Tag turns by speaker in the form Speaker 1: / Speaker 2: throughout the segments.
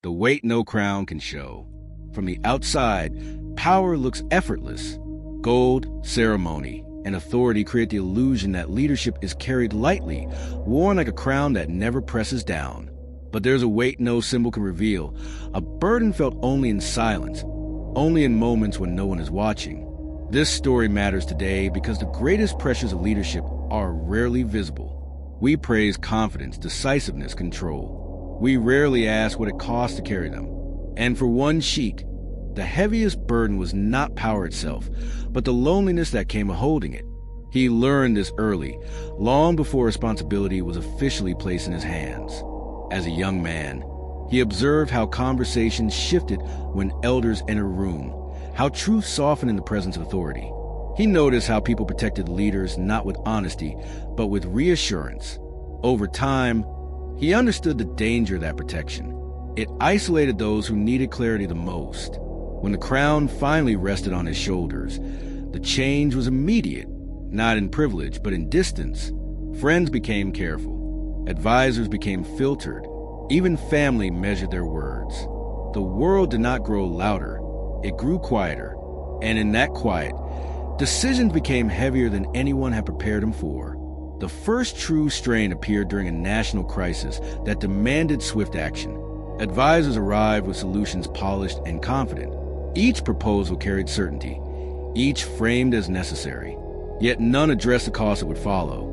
Speaker 1: the weight no crown can show. From the outside, power looks effortless. Gold, ceremony, and authority create the illusion that leadership is carried lightly, worn like a crown that never presses down. But there's a weight no symbol can reveal, a burden felt only in silence, only in moments when no one is watching. This story matters today because the greatest pressures of leadership are rarely visible. We praise confidence, decisiveness, control. We rarely ask what it costs to carry them. And for one sheik, the heaviest burden was not power itself, but the loneliness that came of holding it. He learned this early, long before responsibility was officially placed in his hands. As a young man, he observed how conversations shifted when elders entered a room, how truth softened in the presence of authority. He noticed how people protected leaders not with honesty, but with reassurance. Over time, he understood the danger of that protection. It isolated those who needed clarity the most. When the crown finally rested on his shoulders, the change was immediate, not in privilege, but in distance. Friends became careful. Advisors became filtered. Even family measured their words. The world did not grow louder. It grew quieter. And in that quiet, decisions became heavier than anyone had prepared him for. The first true strain appeared during a national crisis that demanded swift action. Advisors arrived with solutions polished and confident. Each proposal carried certainty, each framed as necessary. Yet none addressed the cost that would follow.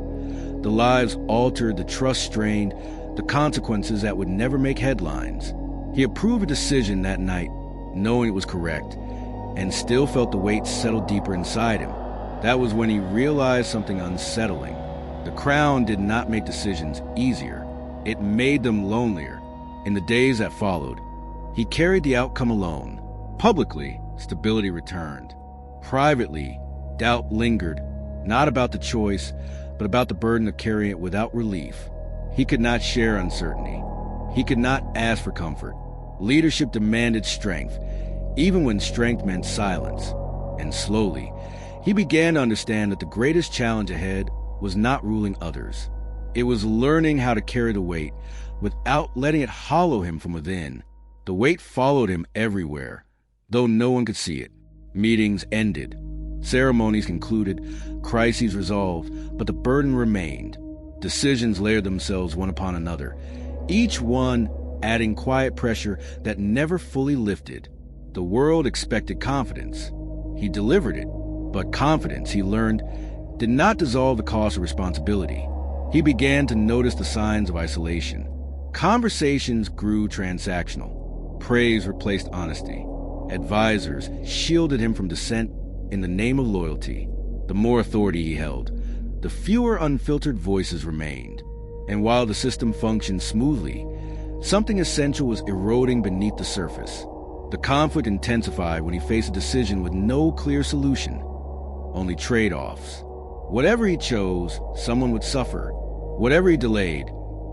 Speaker 1: The lives altered, the trust strained, the consequences that would never make headlines. He approved a decision that night, knowing it was correct, and still felt the weight settle deeper inside him. That was when he realized something unsettling. The crown did not make decisions easier. It made them lonelier. In the days that followed, he carried the outcome alone. Publicly, stability returned. Privately, doubt lingered, not about the choice, but about the burden of carrying it without relief. He could not share uncertainty. He could not ask for comfort. Leadership demanded strength, even when strength meant silence. And slowly, he began to understand that the greatest challenge ahead was not ruling others. It was learning how to carry the weight without letting it hollow him from within. The weight followed him everywhere, though no one could see it. Meetings ended. Ceremonies concluded, crises resolved, but the burden remained. Decisions layered themselves one upon another, each one adding quiet pressure that never fully lifted. The world expected confidence. He delivered it, but confidence, he learned, did not dissolve the cost of responsibility. He began to notice the signs of isolation. Conversations grew transactional. Praise replaced honesty. Advisors shielded him from dissent in the name of loyalty. The more authority he held, the fewer unfiltered voices remained. And while the system functioned smoothly, something essential was eroding beneath the surface. The conflict intensified when he faced a decision with no clear solution, only trade-offs. Whatever he chose, someone would suffer. Whatever he delayed,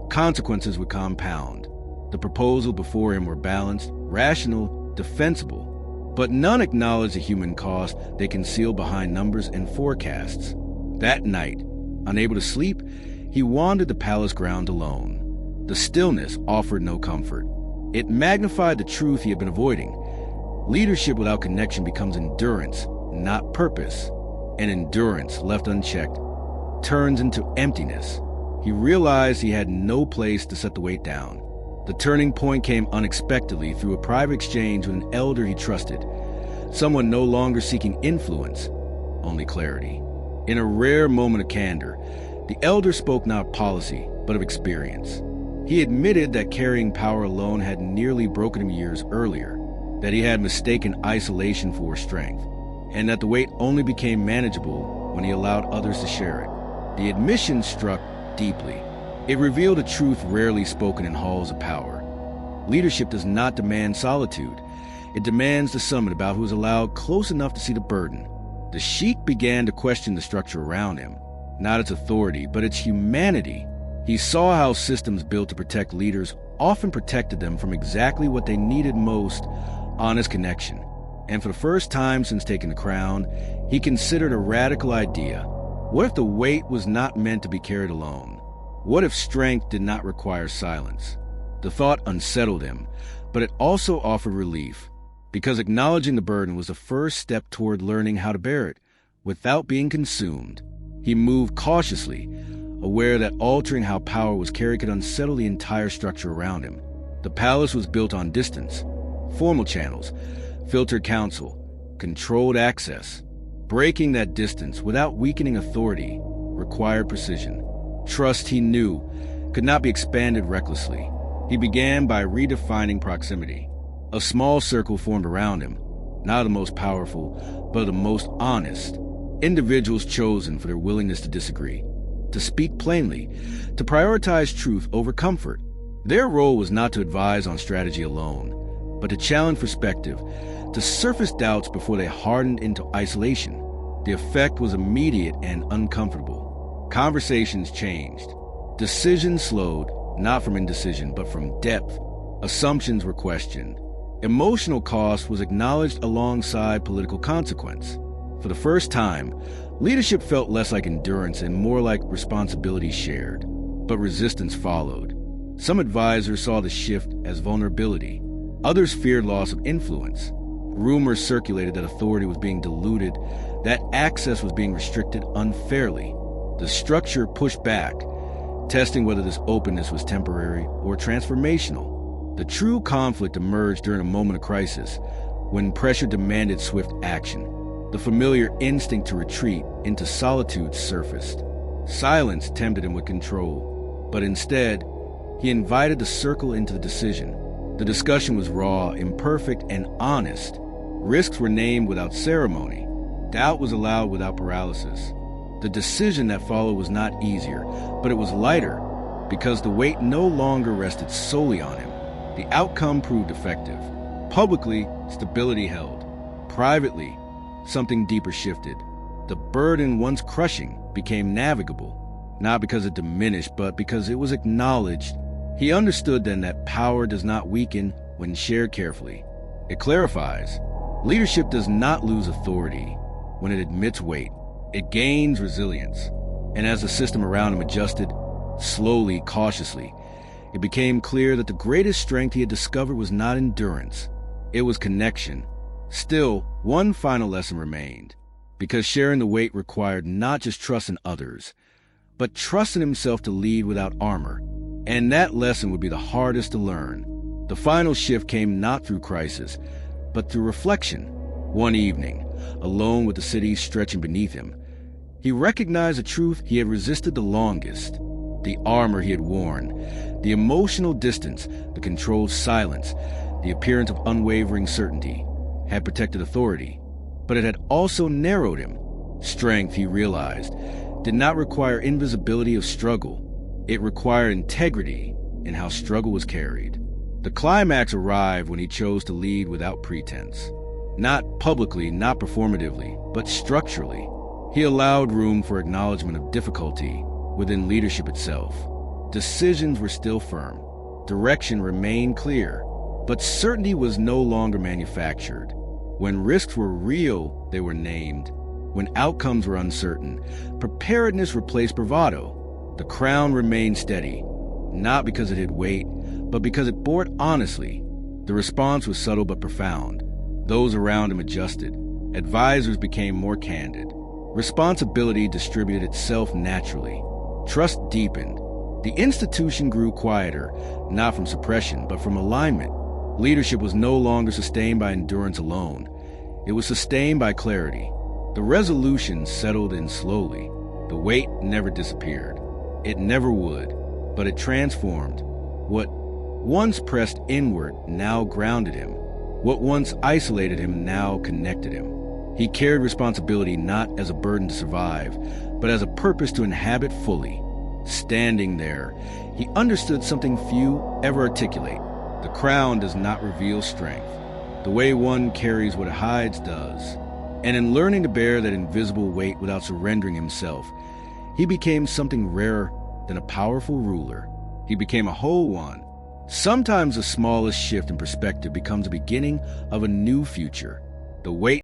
Speaker 1: consequences would compound. The proposals before him were balanced, rational, defensible, but none acknowledged the human cost they concealed behind numbers and forecasts. That night, unable to sleep, he wandered the palace ground alone. The stillness offered no comfort. It magnified the truth he had been avoiding. Leadership without connection becomes endurance, not purpose. And endurance, left unchecked, turns into emptiness. He realized he had no place to set the weight down. The turning point came unexpectedly through a private exchange with an elder he trusted, someone no longer seeking influence, only clarity. In a rare moment of candor, the elder spoke not of policy, but of experience. He admitted that carrying power alone had nearly broken him years earlier, that he had mistaken isolation for strength, and that the weight only became manageable when he allowed others to share it. The admission struck deeply. It revealed a truth rarely spoken in halls of power. Leadership does not demand solitude. It demands the summit about who is allowed close enough to see the burden. The sheik began to question the structure around him, not its authority, but its humanity. He saw how systems built to protect leaders often protected them from exactly what they needed most, honest connection. And for the first time since taking the crown, he considered a radical idea. What if the weight was not meant to be carried alone? What if strength did not require silence? The thought unsettled him, but it also offered relief, because acknowledging the burden was the first step toward learning how to bear it without being consumed. He moved cautiously, aware that altering how power was carried could unsettle the entire structure around him. The palace was built on distance, formal channels, filtered counsel, controlled access. Breaking that distance without weakening authority required precision. Trust, he knew, could not be expanded recklessly. He began by redefining proximity. A small circle formed around him, not the most powerful, but the most honest. Individuals chosen for their willingness to disagree, to speak plainly, to prioritize truth over comfort. Their role was not to advise on strategy alone, but to challenge perspective, to surface doubts before they hardened into isolation. The effect was immediate and uncomfortable. Conversations changed. Decisions slowed, not from indecision, but from depth. Assumptions were questioned. Emotional cost was acknowledged alongside political consequence. For the first time, leadership felt less like endurance and more like responsibility shared. But resistance followed. Some advisors saw the shift as vulnerability. Others feared loss of influence. Rumors circulated that authority was being diluted, that access was being restricted unfairly. The structure pushed back, testing whether this openness was temporary or transformational. The true conflict emerged during a moment of crisis, when pressure demanded swift action. The familiar instinct to retreat into solitude surfaced. Silence tempted him with control, but instead, he invited the circle into the decision. The discussion was raw, imperfect, and honest. Risks were named without ceremony. Doubt was allowed without paralysis. The decision that followed was not easier, but it was lighter, because the weight no longer rested solely on him. The outcome proved effective. Publicly, stability held. Privately, something deeper shifted. The burden once crushing became navigable, not because it diminished, but because it was acknowledged. He understood then that power does not weaken when shared carefully. It clarifies. Leadership does not lose authority when it admits weight. It gains resilience. And as the system around him adjusted, slowly, cautiously, it became clear that the greatest strength he had discovered was not endurance. It was connection. Still, one final lesson remained, because sharing the weight required not just trust in others, but trust in himself to lead without armor. And that lesson would be the hardest to learn. The final shift came not through crisis, but through reflection. One evening, alone with the city stretching beneath him, he recognized a truth he had resisted the longest. The armor he had worn, the emotional distance, the controlled silence, the appearance of unwavering certainty, had protected authority, but it had also narrowed him. Strength, he realized, did not require invisibility of struggle. It required integrity in how struggle was carried. The climax arrived when he chose to lead without pretense. Not publicly, not performatively, but structurally. He allowed room for acknowledgement of difficulty within leadership itself. Decisions were still firm. Direction remained clear, but certainty was no longer manufactured. When risks were real, they were named. When outcomes were uncertain, preparedness replaced bravado. The crown remained steady, not because it had weight, but because it bore it honestly. The response was subtle but profound. Those around him adjusted. Advisors became more candid. Responsibility distributed itself naturally. Trust deepened. The institution grew quieter, not from suppression, but from alignment. Leadership was no longer sustained by endurance alone. It was sustained by clarity. The resolution settled in slowly. The weight never disappeared. It never would, but it transformed. What once pressed inward now grounded him. What once isolated him now connected him. He carried responsibility not as a burden to survive, but as a purpose to inhabit fully. Standing there, he understood something few ever articulate. The crown does not reveal strength. The way one carries what it hides does. And in learning to bear that invisible weight without surrendering himself, he became something rarer than a powerful ruler. He became a whole one. Sometimes the smallest shift in perspective becomes the beginning of a new future. The weight